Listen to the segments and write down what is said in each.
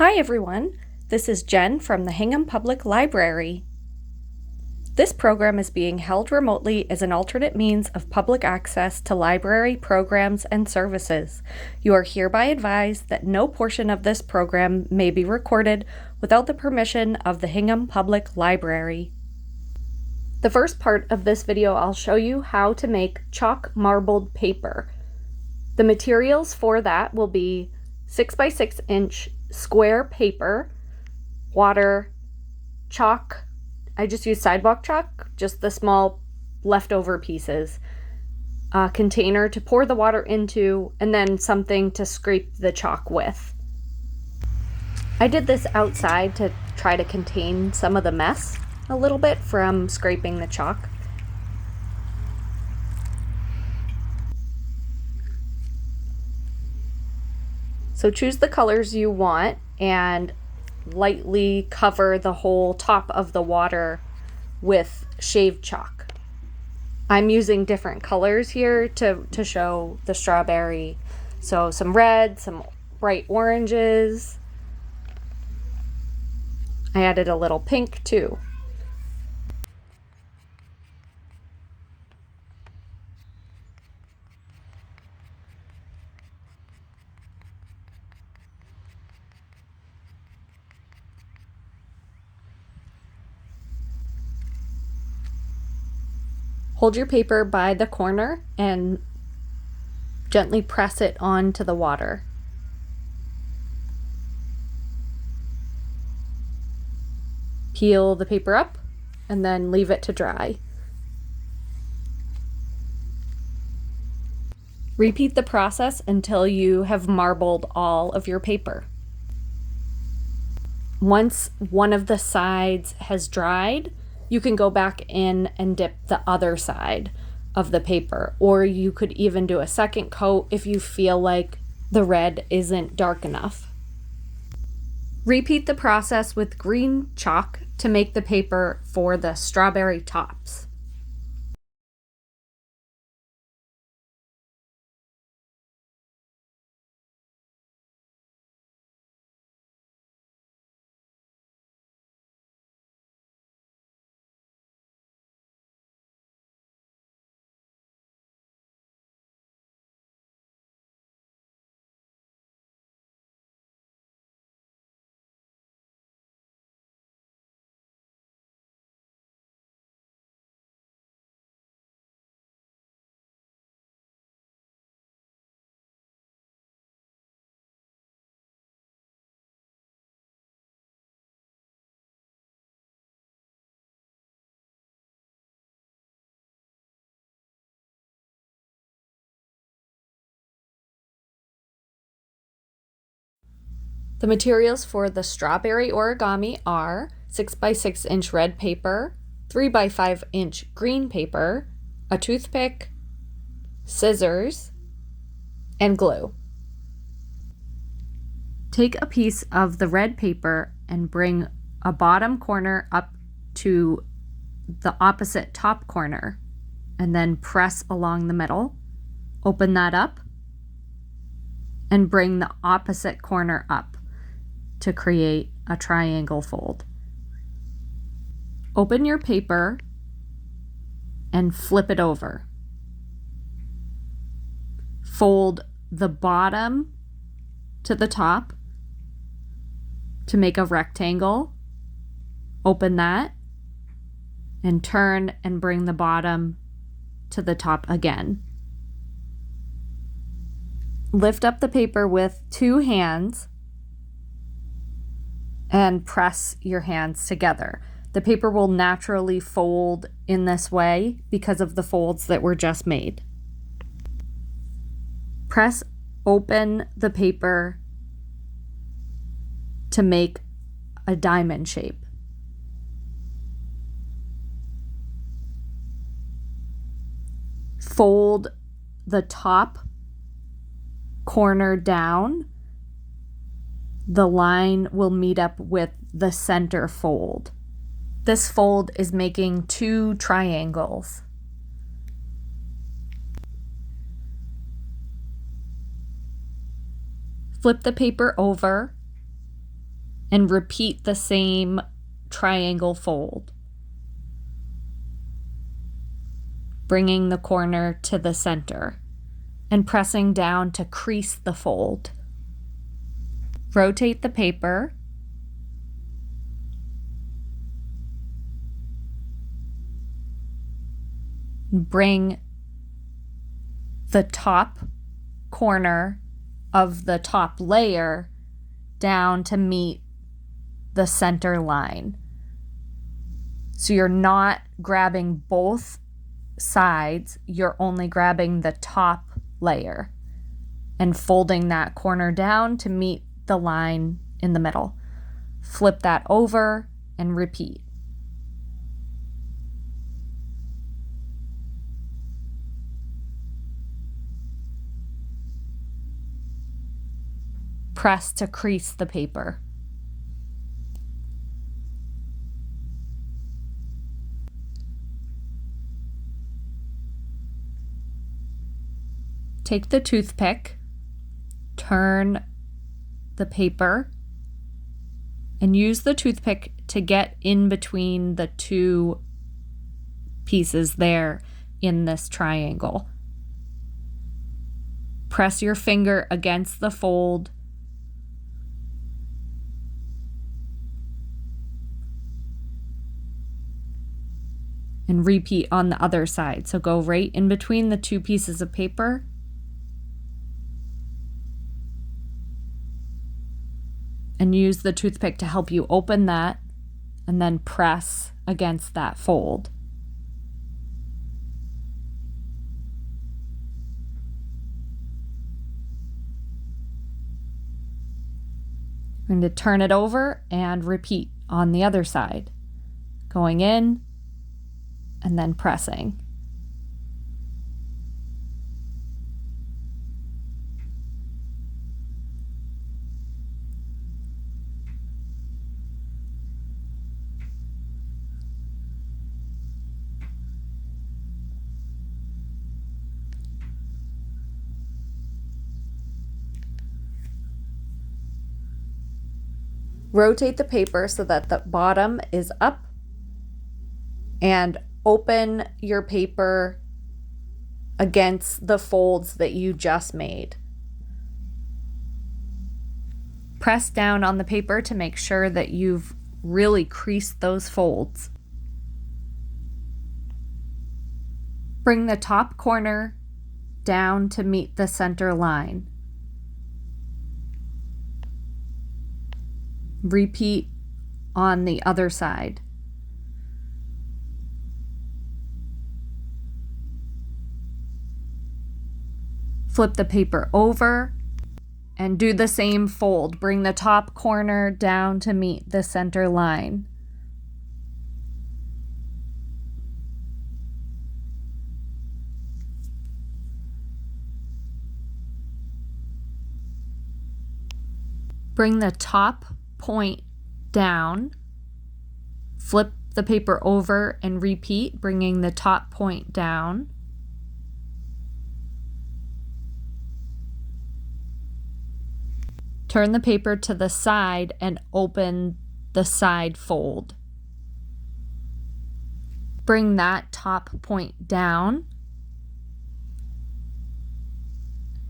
Hi everyone, this is Jen from the Hingham Public Library. This program is being held remotely as an alternate means of public access to library programs and services. You are hereby advised that no portion of this program may be recorded without the permission of the Hingham Public Library. The first part of this video, I'll show you how to make chalk marbled paper. The materials for that will be 6 by 6 inch square paper, water, chalk. I just use Sidewalk chalk, just the small leftover pieces, a container to pour the water into, and then something to scrape the chalk with. I did this outside to try to contain some of the mess a little bit from scraping the chalk. So choose the colors you want and lightly cover the whole top of the water with shaved chalk. I'm using different colors here to show the strawberry. So some red, some bright oranges. I added a little pink too. Hold your paper by the corner and gently press it onto the water. Peel the paper up and then leave it to dry. Repeat the process until you have marbled all of your paper. Once one of the sides has dried, you can go back in and dip the other side of the paper, or you could even do a second coat if you feel like the red isn't dark enough. Repeat the process with green chalk to make the paper for the strawberry tops. The materials for the strawberry origami are 6 by 6 inch red paper, 3 by 5 inch green paper, a toothpick, scissors, and glue. Take a piece of the red paper and bring a bottom corner up to the opposite top corner, and then press along the middle. Open that up and bring the opposite corner up to create a triangle fold. Open your paper and flip it over. Fold the bottom to the top to make a rectangle. Open that and turn and bring the bottom to the top again. Lift up the paper with two hands and press your hands together. The paper will naturally fold in this way because of the folds that were just made. Press open the paper to make a diamond shape. Fold the top corner down. The line will meet up with the center fold. This fold is making two triangles. Flip the paper over and repeat the same triangle fold, bringing the corner to the center and pressing down to crease the fold. Rotate the paper. Bring the top corner of the top layer down to meet the center line. So you're not grabbing both sides, you're only grabbing the top layer and folding that corner down to meet the line in the middle. Flip that over and repeat. Press to crease the paper. Take the toothpick, turn the paper, and use the toothpick to get in between the two pieces there in this triangle. Press your finger against the fold and repeat on the other side. So go right in between the two pieces of paper and use the toothpick to help you open that, and then press against that fold. I'm going to turn it over and repeat on the other side, going in and then pressing. Rotate the paper so that the bottom is up and open your paper against the folds that you just made. Press down on the paper to make sure that you've really creased those folds. Bring the top corner down to meet the center line. Repeat on the other side. Flip the paper over and do the same fold. Bring the top corner down to meet the center line. Bring the top point down, flip the paper over and repeat, bringing the top point down. Turn the paper to the side and open the side fold. Bring that top point down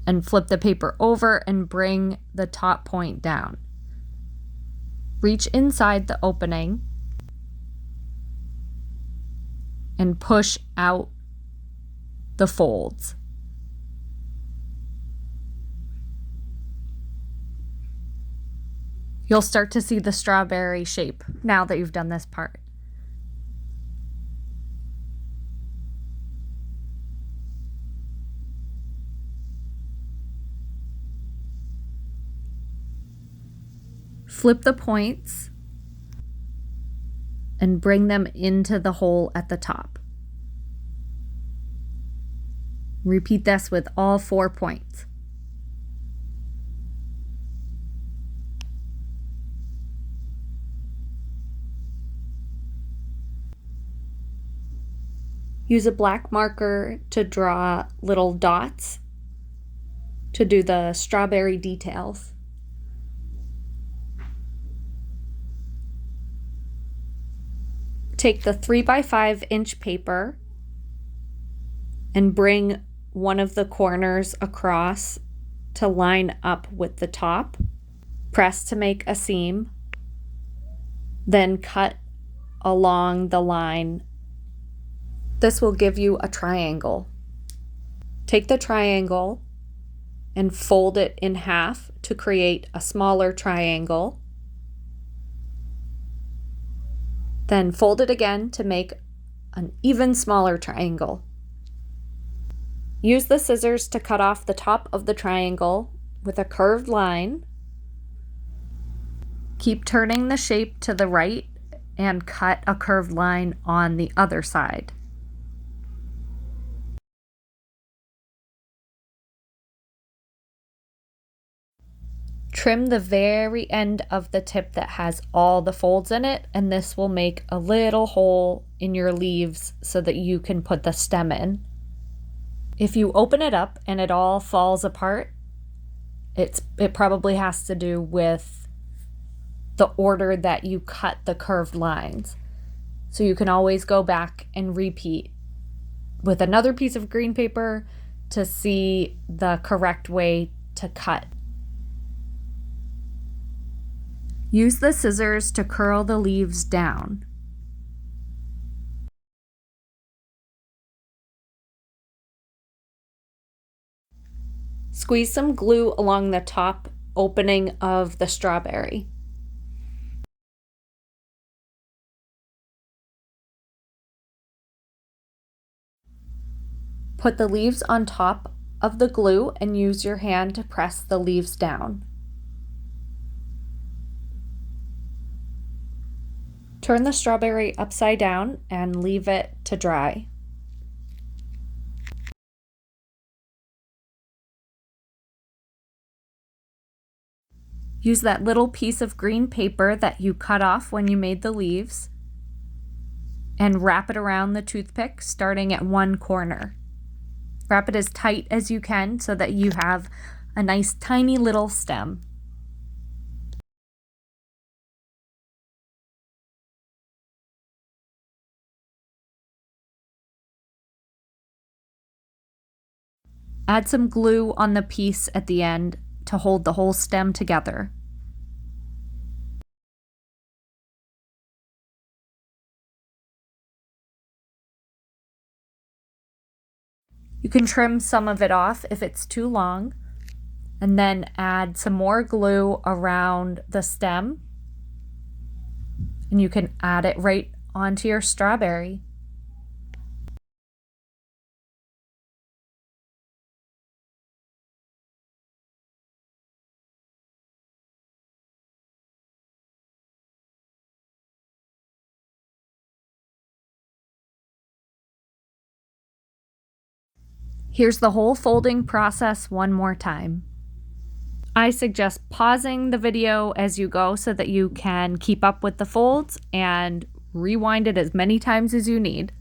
and flip the paper over and bring the top point down. Reach inside the opening and push out the folds. You'll start to see the strawberry shape now that you've done this part. Flip the points and bring them into the hole at the top. Repeat this with all 4 points. Use a black marker to draw little dots to do the strawberry details. Take the 3x5-inch paper and bring one of the corners across to line up with the top. Press to make a seam, then cut along the line. This will give you a triangle. Take the triangle and fold it in half to create a smaller triangle. Then fold it again to make an even smaller triangle. Use the scissors to cut off the top of the triangle with a curved line. Keep turning the shape to the right and cut a curved line on the other side. Trim the very end of the tip that has all the folds in it, and this will make a little hole in your leaves so that you can put the stem in. If you open it up and it all falls apart, it probably has to do with the order that you cut the curved lines. So you can always go back and repeat with another piece of green paper to see the correct way to cut. Use the scissors to curl the leaves down. Squeeze some glue along the top opening of the strawberry. Put the leaves on top of the glue and use your hand to press the leaves down. Turn the strawberry upside down and leave it to dry. Use that little piece of green paper that you cut off when you made the leaves and wrap it around the toothpick starting at one corner. Wrap it as tight as you can so that you have a nice tiny little stem. Add some glue on the piece at the end to hold the whole stem together. You can trim some of it off if it's too long, and then add some more glue around the stem, and you can add it right onto your strawberry. Here's the whole folding process one more time. I suggest pausing the video as you go so that you can keep up with the folds and rewind it as many times as you need.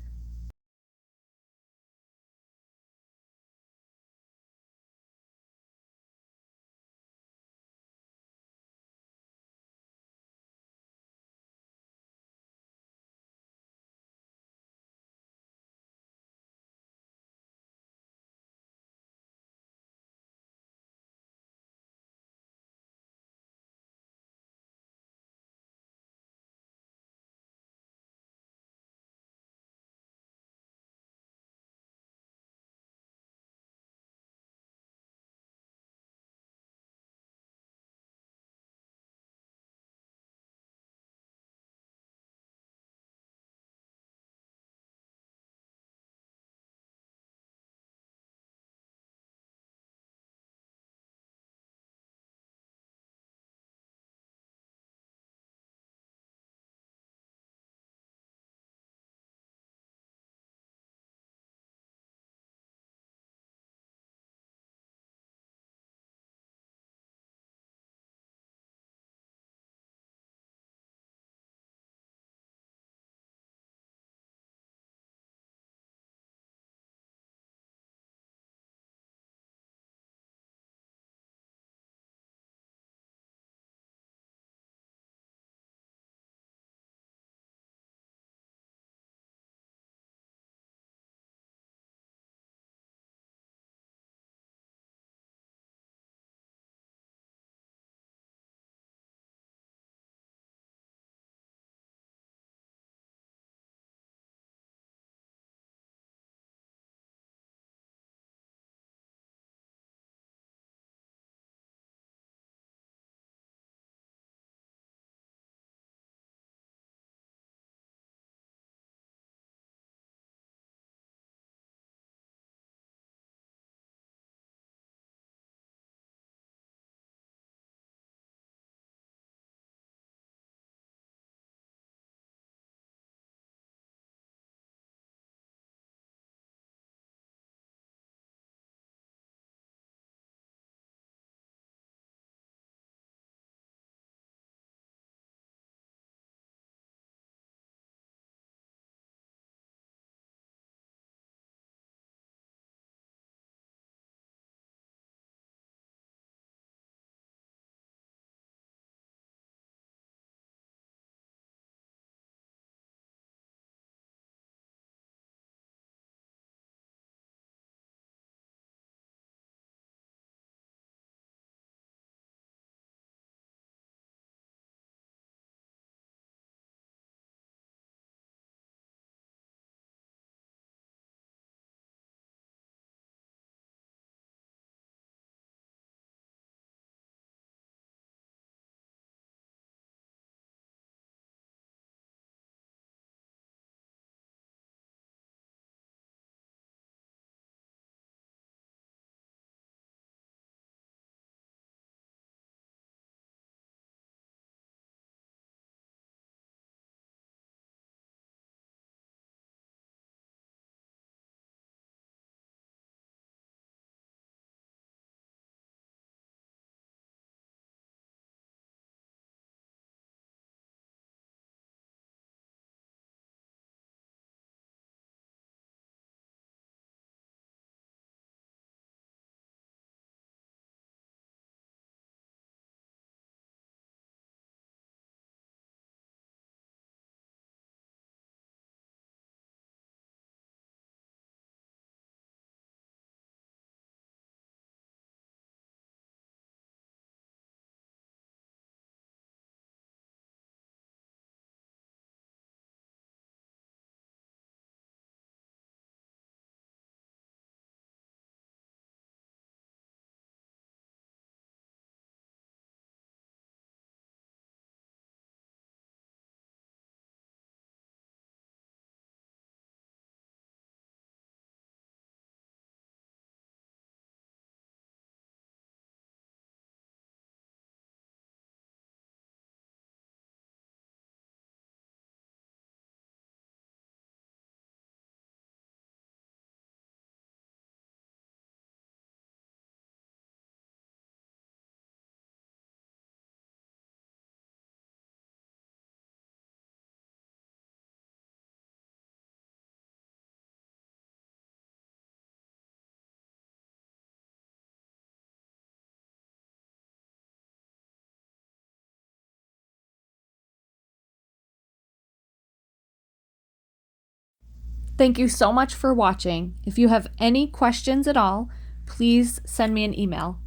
Thank you so much for watching. If you have any questions at all, please send me an email.